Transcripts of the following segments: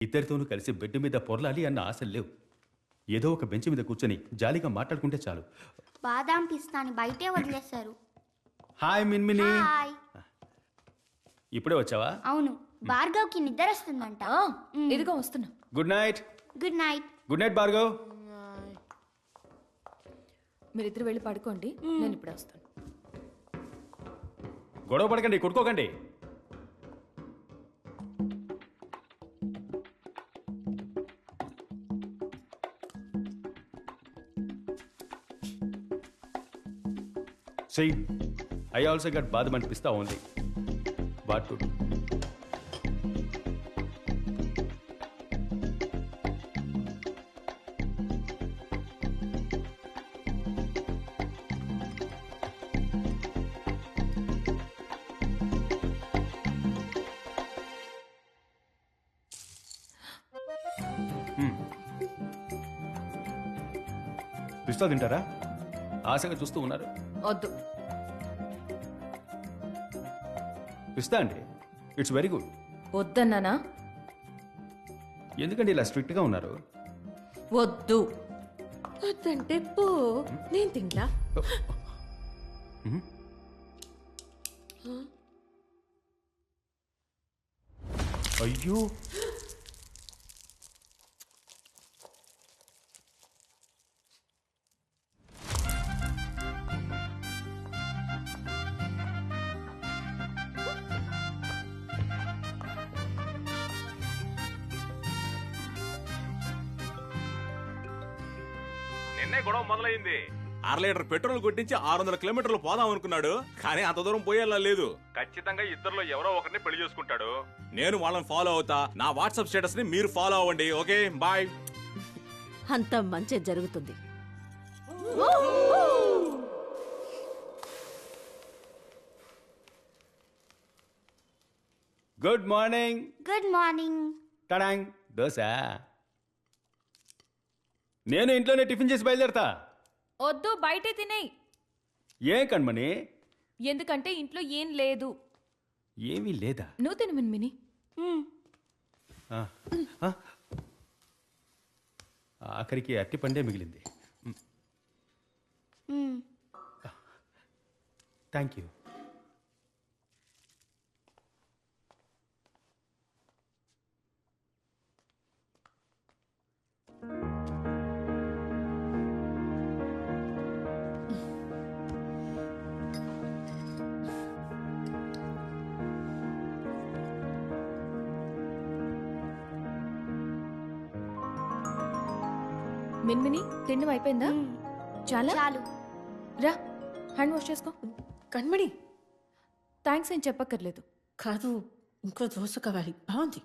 ఇద్దరితోనూ కలిసి బెడ్ మీద పొరలాలి అన్న ఆశలు లేవు. ఏదో ఒక బెంచ్ మీద కూర్చొని జాలీగా మాట్లాడుకుంటే చాలు. బాదాం పిస్తాని బయటే వదిలేశారు. హాయ్ మిన్మిని. హాయ్. ఇప్పుడే వచ్చావా? అవును, భార్గవ్కి నిద్ర వస్తుందంట. ఇదిగో వస్తున్నా. Good night. Good night. Good night Bhargav. మీరిద్దరు వెళ్ళి పడుకోండి, నేను ఇప్పుడే వస్తాను. గొడవ పడకండి, కొట్టుకోకండి. See, I also got badam and pista only. What to do? పిస్తా తింటారా? ఆశగా చూస్తూ ఉన్నారు. వద్దు. పిస్తా అండి, ఇట్స్ వెరీ గుడ్. వద్దన్నానా? ఎందుకండి ఇలా స్ట్రిక్ట్ గా ఉన్నారు? వద్దు. వద్దంటే పో, నేను తింటా. అయ్యో, నిన్నే గొడవ మొదలైంది. 1/2 లీటర్ పెట్రోల్ కొట్టించి 600 కిలోమీటర్లు పోదాం అనుకున్నాడు, కానీ అంత దూరం పోయేలా లేదు. ఖచ్చితంగా ఇద్దరులో ఎవరో ఒకరిని పెళ్లి చేసుకుంటాడు. నేను వాళ్ళని ఫాలో అవుతా. నా వాట్సాప్ స్టేటస్ ని మీరు ఫాలో అవ్వండి. Okay, bye. అంత మంచి జరుగుతుంది. Good morning. Good morning. టడాంగ్ దోశ. నేను ఇంట్లోనే టిఫిన్ చేసి బయలుదేరతా. వద్దు, బయటే తినేయి. ఏం కణ్మణి? ఎందుకంటే ఇంట్లో ఏం లేదు. ఏమీ లేదా? నువ్వు తిను మిన్మిని. ఆ, ఆ. ఆఖరికి అట్టి పండే మిగిలింది. Thank you. మిన్మిని, తిండం అయిపోయిందా? చాలా చాలు. రా, హ్యాండ్ వాష్ చేసుకో. కண்మణి, థ్యాంక్స్ ఏం చెప్పక్కర్లేదు. కాదు, ఇంకో దోశ కావాలి. బాగుంది.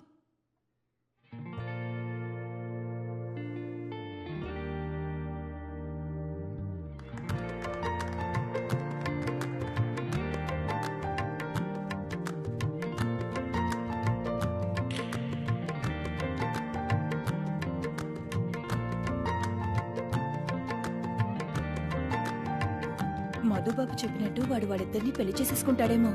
మధుబాబు చెప్పినట్టు వాడు వాళ్ళిద్దరిని పెళ్లి చేసేసుకుంటాడేమో.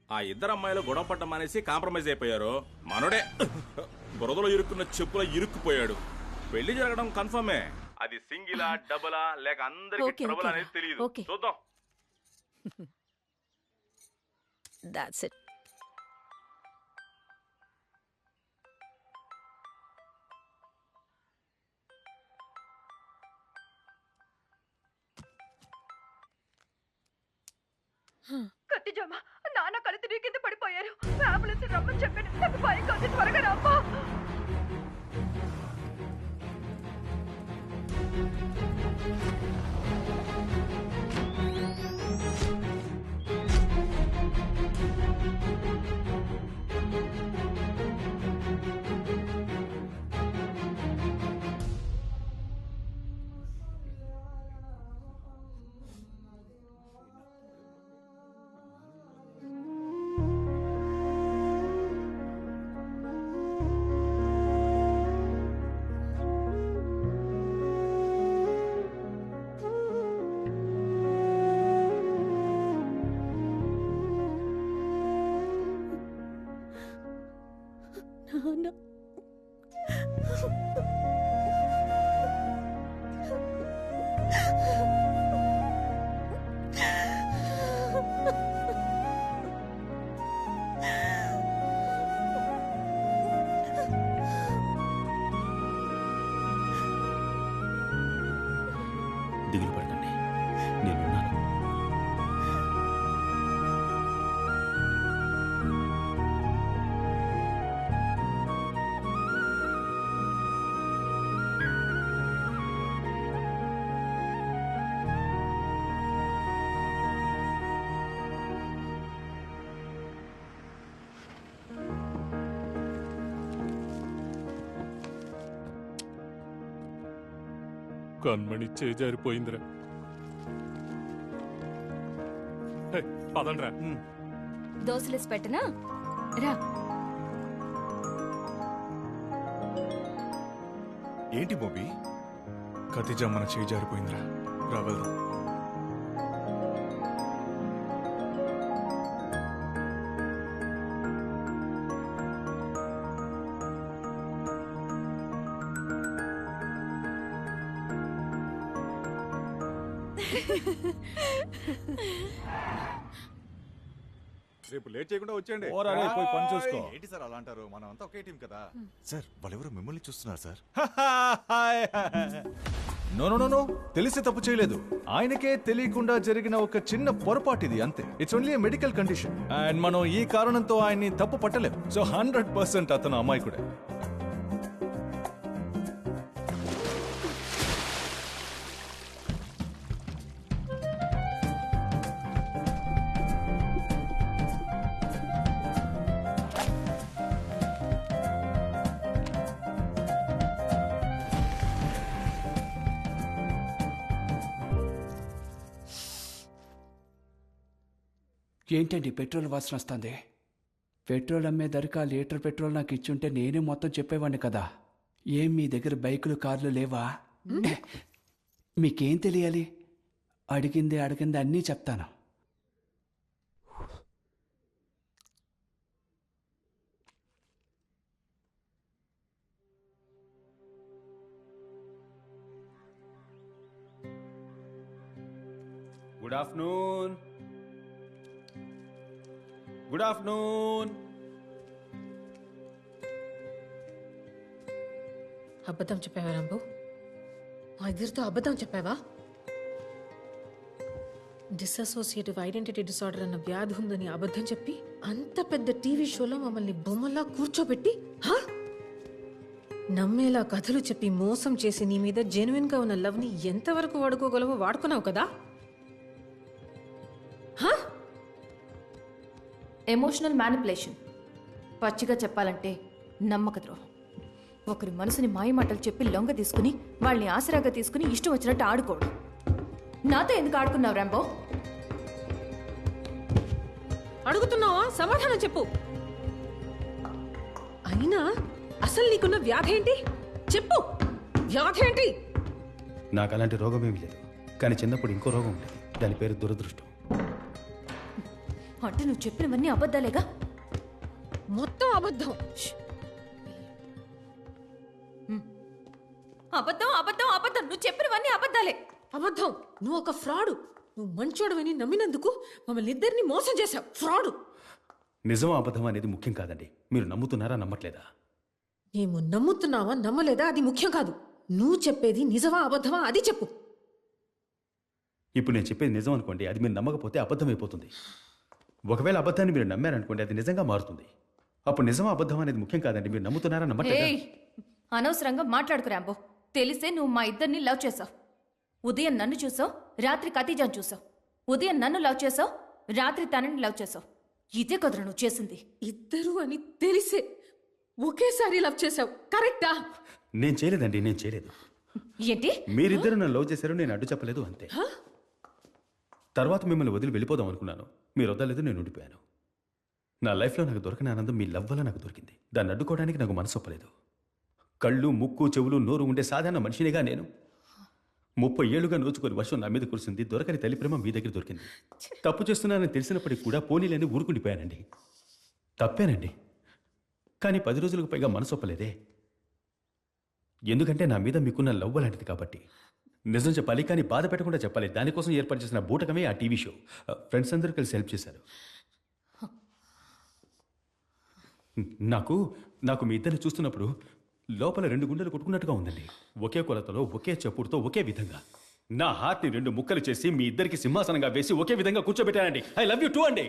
ఆ ఇద్దరు అమ్మాయిలు గొడవ పడ్డం మానేసి కాంప్రమైజ్ అయిపోయారు. మనోడే బురదలో ఇరుక్కున్న చెప్పులో ఇరుక్కుపోయాడు. పెళ్లి జరగడం కన్ఫర్మే. అది సింగిలా డబులా లేక అందరికి ఓకే, ట్రబుల్ ఓకే. అనేది తెలియదు. ఓకే. చూద్దాం. That's it. కత్తిజామ నాన్న కళ్ళు తిరిగి కింద పడిపోయారు. అంబులెన్స్ రమ్మని చెప్పాను. నాకు భయం కాదు, త్వరగా రామ్మా. నాన్న దిగులు పడకండి, నేనున్నాను. కన్మణి చేజారిపోయిందిరా. పదండ్రా. దోశలేసి పెట్టనా? రా. ఏంటి మోబీ? ఖతిజా మన చేయి జారిపోయిందిరా. రాగలరు. రేపు లేట్ చేయకుండా వచ్చేయండి. పని చూసుకో. ఏంటి సార్ అలా అంటారు? మనం అంతా ఒకే టీం కదా సార్. వాళ్ళెవరో మిమ్మల్ని చూస్తున్నారు sir. No no no no, తెలిసి తప్పు చేయలేదు. ఆయనకే తెలియకుండా జరిగిన ఒక చిన్న పొరపాటు ఇది, అంతే. It's only medical condition and మనం ఈ కారణంతో ఆయన్ని తప్పు పట్టలేం. సో 100% అతను అమాయకుడే. ఏంటండి పెట్రోల్ వాసన వస్తుంది? పెట్రోల్ అమ్మే ధరక లీటర్ పెట్రోల్ నాకు ఇచ్చుంటే నేనే మొత్తం చెప్పేవాడిని కదా. ఏం మీ దగ్గర బైకులు కార్లు లేవా? మీకేం తెలియాలి? అడిగింది అన్నీ చెప్తాను. Good afternoon. Good afternoon. అబద్ధం చెప్పావా రంబు? మా ఇద్దరితో అబద్ధం చెప్పావా? డిసోసియేటివ్ ఐడెంటిటీ డిసార్డర్ అన్న వ్యాధి ఉందని అబద్ధం చెప్పి అంత పెద్ద టీవీ షోలో మమ్మల్ని బొమ్మల్లా కూర్చోబెట్టి నమ్మేలా కథలు చెప్పి మోసం చేసి నీ మీద జెన్యున్ గా ఉన్న లవ్ ని ఎంతవరకు వాడుకోగలవో వాడుకున్నావు కదా. Emotional manipulation. పచ్చిగా చెప్పాలంటే నమ్మక ద్రోహం. ఒకరి మనసుని మాయమాటలు చెప్పి లొంగ తీసుకుని వాళ్ళని ఆసరాగా తీసుకుని ఇష్టం వచ్చినట్టు ఆడుకోవడం. నాతో ఎందుకు ఆడుకున్నావు రాంబో? అడుగుతున్నావా? సమాధానం చెప్పు. అయినా అసలు నీకున్న వ్యాధి ఏంటి? చెప్పు, వ్యాధి ఏంటి? నాకు అలాంటి రోగం ఏమీ లేదు, కానీ చిన్నప్పుడు ఇంకో రోగం ఉండేది. దాని పేరు దురదృష్టం. అంటే నువ్వు చెప్పినవన్నీ అబద్ధాలేగా? మొత్తం అబద్ధం. అబద్ధం అబద్ధం అబద్ధం. నువ్వు నువ్వు చెప్పినవన్నీ అబద్ధాలే. అబద్ధం. నువ్వు ఒక ఫ్రాడు. నువ్వు మంచోడవని నమ్మినందుకు మమ్మల్ని ఇద్దరిని మోసం చేశావు. ఫ్రాడు. నిజం అబద్ధం అనేది ముఖ్యం కాదండి. మీరు నమ్ముతున్నారా నమ్మట్లేదా? మేము నమ్ముతున్నావా నమ్మలేదా అది ముఖ్యం కాదు. నువ్వు చెప్పేది నిజమా అబద్ధమా అది చెప్పు. ఇప్పుడు నేను చెప్పేది నిజం అనుకోండి, అది మీరు నమ్మకపోతే అబద్ధం అయిపోతుంది. ఒకవేళ అబద్ధాన్ని మీరు నమ్మారనుకోండి, అది నిజంగా మారుతుంది. అప్పుడు నిజమా అబద్ధం అనేది ముఖ్యం కాదండి. మీరు నమ్ముతున్నారా నమ్మట్లేదా? ఏయ్, అనవసరంగా మాట్లాడుకు రాంబో. తెలిసే నువ్వు మా ఇద్దరిని లవ్ చేసావు. ఉదయం నన్ను చూసావు, రాత్రి ఖతీజాను చూసావు. ఉదయం నన్ను లవ్ చేసావు, రాత్రి తనని లవ్ చేసావు. ఇదే కదరా నువ్వు చేసింది. ఇద్దరు అని తెలిసే ఒకేసారి లవ్ చేసావు. కరెక్టా? నేను చేయలేదండి, నేను చేయలేదు. ఏంటి? మీరిద్దరు నన్ను లవ్ చేశారు, నేను అడ్డు చెప్పలేదు, అంతే. తర్వాత మిమ్మల్ని వదిలి వెళ్ళిపోదాం అనుకున్నాను. మీరు వదలలేదు, నేను ఉండిపోయాను. నా లైఫ్లో నాకు దొరకని ఆనందం మీ లవ్ వల్ల నాకు దొరికింది. దాన్ని అడ్డుకోవడానికి నాకు మనసు ఒప్పలేదు. కళ్ళు, ముక్కు, చెవులు, నోరు ఉండే సాధారణ మనిషినిగా నేను 30 ఏళ్లుగా నోచుకొని వర్షం నా మీద కురిసింది. దొరకని తల్లి ప్రేమ మీ దగ్గర దొరికింది. తప్పు చేస్తున్నానని తెలిసినప్పటికీ కూడా పోనీలేని ఊరుకుండిపోయానండి. తప్పేనండి. కానీ 10 రోజులకు పైగా మనసు ఒప్పలేదే. ఎందుకంటే నా మీద మీకున్న లవ్ లాంటిది కాబట్టి. నిజం చెప్పాలి, కానీ బాధ పెట్టకుండా చెప్పాలి. దానికోసం ఏర్పాటు చేసిన బూటకమే ఆ టీవీ షో. ఫ్రెండ్స్ అందరూ కలిసి హెల్ప్ చేశారు. నాకు మీ ఇద్దరిని చూస్తున్నప్పుడు లోపల 2 గుండెలు కొట్టుకున్నట్టుగా ఉందండి. ఒకే కొలతలో, ఒకే చెప్పుడుతో, ఒకే విధంగా. నా హార్ట్ని 2 ముక్కలు చేసి మీ ఇద్దరికి సింహాసనంగా వేసి ఒకే విధంగా కూర్చోబెట్టానండి. ఐ లవ్ యూ టూ అండి.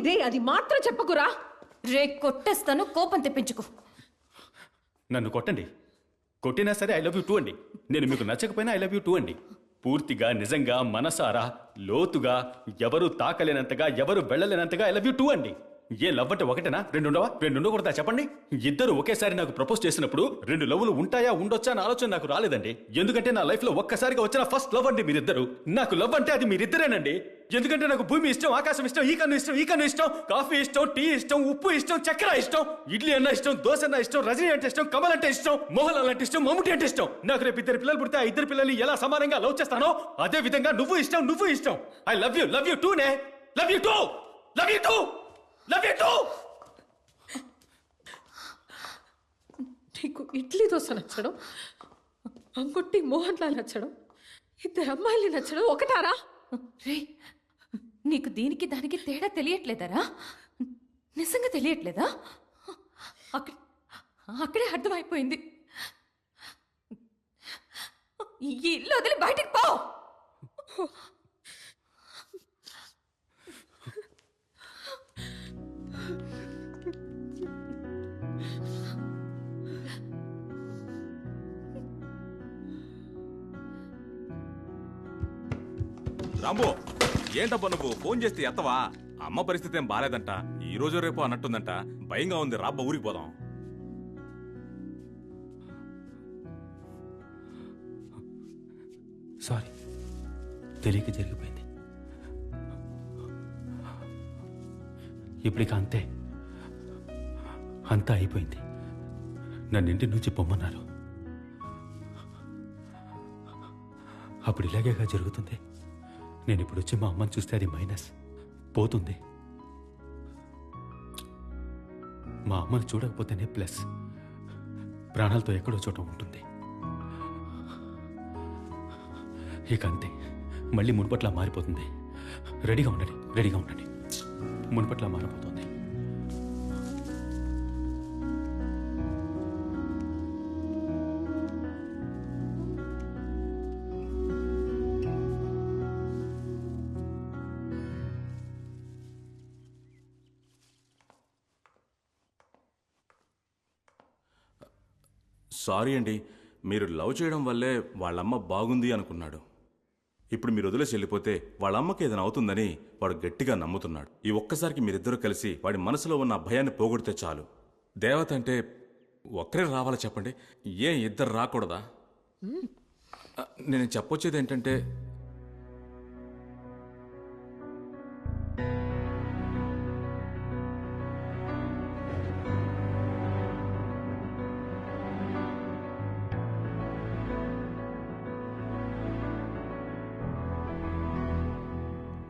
రే అది మాత్రం చెప్పకురా. రే, కొట్టేస్తాను, కోపం తెప్పించుకో. నన్ను కొట్టండి, కొట్టినా సరే ఐ లవ్ యూ టూ అండి. నేను మీకు నచ్చకపోయినా ఐ లవ్ యూ టూ అండి. పూర్తిగా, నిజంగా, మనసారా, లోతుగా, ఎవరు తాకలేనంతగా, ఎవరు వెళ్ళలేనంతగా ఐ లవ్ యూ టూ అండి. ఏ లవ్ అంటే ఒకటేనా? 2 ఉండవా? 2 ఉండకూడదా చెప్పండి? ఇద్దరు ఒకేసారి నాకు ప్రపోజ్ చేసినప్పుడు 2 లవ్లు ఉంటాయా ఉండొచ్చా అని ఆలోచన నాకు రాలేదండి. ఎందుకంటే నా లైఫ్ లో ఒక్కసారిగా వచ్చిన ఫస్ట్ లవ్ అండి మీరిద్దరు. నాకు లవ్ అంటే అది మీరిద్దరేనండి. ఎందుకంటే నాకు భూమి ఇష్టం, ఆకాశం ఇష్టం, ఈ కన్ను ఇష్టం, కాఫీ ఇష్టం, టీ ఇష్టం, ఉప్పు ఇష్టం, చక్కెర ఇష్టం, ఇడ్లీ అన్న ఇష్టం, దోశ అన్న ఇష్టం, రజనీ అంటే ఇష్టం, కమల్ అంటే ఇష్టం, మోహన్ లాల్ అంటే ఇష్టం, మమ్ముటి అంటే ఇష్టం. నాకు రేపు 2 పిల్లలు పుడితే ఆ 2 పిల్లల్ని ఎలా సమానంగా లవ్ చేస్తానో అదే విధంగా నువ్వు ఇష్టం. ఐ లవ్ యూ టూ నే. Love you two. నీకు ఇడ్లీ దోశ నచ్చడం, అంగుట్టి మోహన్ లాల్ నచ్చడం, 2 అమ్మాయిలు నచ్చడం ఒకటారా? రే, నీకు దీనికి దానికి తేడా తెలియట్లేదరా? నిజంగా తెలియట్లేదా? అక్కడే అర్థమైపోయింది. ఈ ఇల్లు వదిలి బయటికి పో. రాంబో, ఏంటబ్బా నువ్వు ఫోన్ చేస్తే ఎత్తవా? అమ్మ పరిస్థితి ఏం బాలేదంట. ఈ రోజు రేపు అన్నట్టుందంట. భయంగా ఉంది. రాబ్బా, ఊరికి పోదాం. సారీ, తెలియక జరిగిపోయింది. ఇప్పటికి అంతా అయిపోయింది. నన్ను ఇంటి నుంచి పొమ్మన్నారు. అప్పుడు ఇలాగేగా జరుగుతుంది. నేను ఇప్పుడు వచ్చి మా అమ్మని చూస్తే అది మైనస్ పోతుంది. మా అమ్మని చూడకపోతేనే ప్లస్. ప్రాణాలతో ఎక్కడో చోట ఉంటుంది. ఇక అంతే, మళ్ళీ మునుపట్లా మారిపోతుంది. రెడీగా ఉండండి. మునుపట్లా మారిపోతుంది. సారీ అండి, మీరు లవ్ చేయడం వల్లే వాళ్ళమ్మ బాగుంది అనుకున్నాడు. ఇప్పుడు మీరు వదిలేసి వెళ్ళిపోతే వాళ్ళమ్మకి ఏదైనా అవుతుందని వాడు గట్టిగా నమ్ముతున్నాడు. ఈ ఒక్కసారికి మీరిద్దరూ కలిసి వాడి మనసులో ఉన్న భయాన్ని పోగొడితే చాలు. దేవత అంటే ఒక్కరే రావాలా చెప్పండి? ఏ 2 రాకూడదా? నేను చెప్పొచ్చేది ఏంటంటే,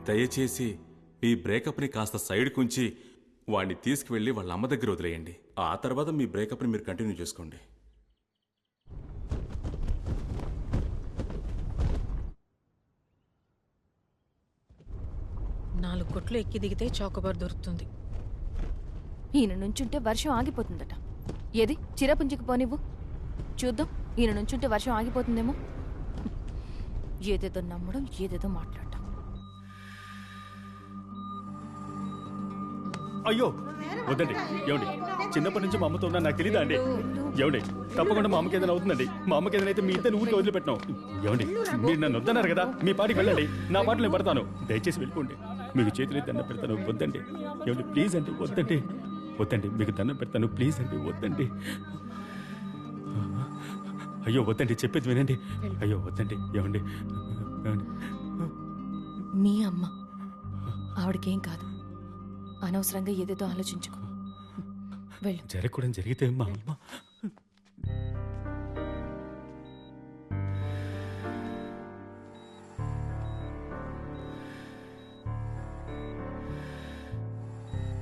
దయచేసి ఈ బ్రేకప్ని కాస్త సైడ్ కుంచి వాడిని తీసుకువెళ్ళి వాళ్ళ అమ్మ దగ్గర వదిలేయండి. ఆ తర్వాత మీ బ్రేకప్ని మీరు కంటిన్యూ చేసుకోండి. 4 కొట్లు ఎక్కి దిగితే చాకోబార్ దొరుకుతుంది. ఈయన నుంచుంటే వర్షం ఆగిపోతుందట. ఏది చిరపుంజికి పోనివ్వు చూద్దాం. ఈయన నుంచుంటే వర్షం ఆగిపోతుందేమో. ఏదేదో నమ్మడం, ఏదేదో మాట్లాడటం. అయ్యో వద్దండి. ఏమండి, చిన్నప్పటి నుంచి మా అమ్మతో ఉన్నా నాకు తెలీదా అండి? ఏమండి, తప్పకుండా మా అమ్మకి ఏదైనా అవుతుందండి. మా అమ్మకి ఏదైనా అయితే మీ ఇద్దరిని ఊరికి వదిలిపెట్టాం. ఏమండి, మీరు నన్ను వద్దన్నారు కదా, మీ పాటికి వెళ్ళండి. నా పాటలు నేను పడతాను. దయచేసి వెళ్ళిపోండి. మీకు చేతులు దండం పెడతాను. వద్దండి. ఏమండి, ప్లీజ్ అండి, వద్దండి. వద్దండి, మీకు దండం పెడతాను. ప్లీజ్ అండి, వద్దండి. అయ్యో వద్దండి, చెప్పేది వినండి. అయ్యో వద్దండి. ఏమండి, మీ అమ్మ, ఆవిడకేం కాదు. అనవసరంగా ఏదేదో ఆలోచించుకో. వెళ్ళు. జరగకూడదు జరిగితే మా అమ్మ